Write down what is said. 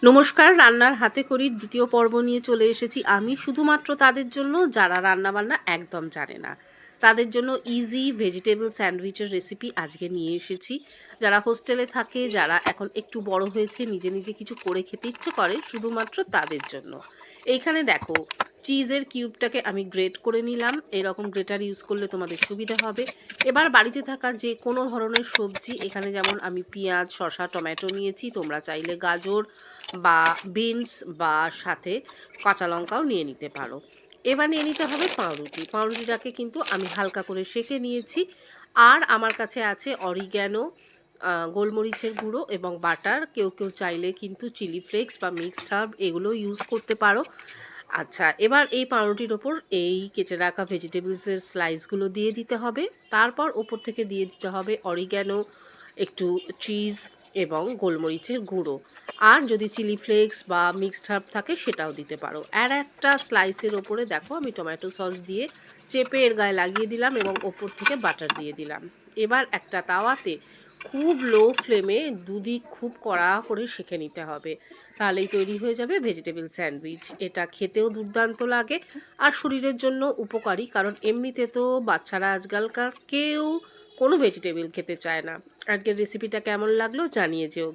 নমস্কার, রান্নার হাতেখড়ির দ্বিতীয় পর্ব নিয়ে চলে এসেছি আমি শুধুমাত্র তাদের জন্য যারা রান্নাবান্না একদম জানে না। তাদের জন্য ইজি ভেজিটেবল স্যান্ডউইচের রেসিপি আজকে নিয়ে এসেছি। যারা হোস্টেলে থাকে, যারা এখন একটু বড় হয়েছে, নিজে নিজে কিছু করে খেতে ইচ্ছে করে, শুধুমাত্র তাদের জন্য। এইখানে দেখো, চিজের কিউবটাকে আমি গ্রেট করে নিলাম। এরকম গ্রেটার ইউজ করলে তোমাদের সুবিধা হবে। এবার বাড়িতে থাকা যে কোনো ধরনের সবজি, এখানে যেমন আমি পেঁয়াজ, শসা, টমেটো নিয়েছি, তোমরা চাইলে গাজর বা বিনস বা সাথে কাঁচা লঙ্কাও নিয়ে নিতে পারো। এবার নিয়ে নিতে হবে পাউরুটি। পাউরুটিটাকে কিন্তু আমি হালকা করে সেঁকে নিয়েছি। আর আমার কাছে আছে অরিগ্যানো, গোলমরিচের গুঁড়ো এবং বাটার। কেউ কেউ চাইলে কিন্তু চিলি ফ্লেক্স বা মিক্সড হার্ব এগুলো ইউজ করতে পারো। আচ্ছা, এবার এই পাউরুটির ওপর এই কেটে রাখা ভেজিটেবলসের স্লাইসগুলো দিয়ে দিতে হবে। তারপর ওপর থেকে দিয়ে দিতে হবে অরিগ্যানো, একটু চিজ এবং গোলমরিচের গুঁড়ো। আর যদি চিলি ফ্লেক্স বা মিক্সড হার্ব থাকে সেটাও দিতে পারো। আর একটা স্লাইসের ওপরে দেখো আমি টমেটো সস দিয়ে চেপে এর গায়ে লাগিয়ে দিলাম এবং ওপর থেকে বাটার দিয়ে দিলাম। এবার একটা তাওয়াতে খুব লো ফ্লেমে দুদিক খুব কড়া করে সেঁকে নিতে হবে। তাহলেই তৈরি হয়ে যাবে ভেজিটেবল স্যান্ডউইচ। এটা খেতেও দুর্দান্ত লাগে আর শরীরের জন্য উপকারী, কারণ এমনিতে তো বাচ্চারা আজকালকার কেউ কোনো ভেজিটেবল খেতে চায় না। আজকের রেসিপিটা কেমন লাগলো জানিয়ে যেও।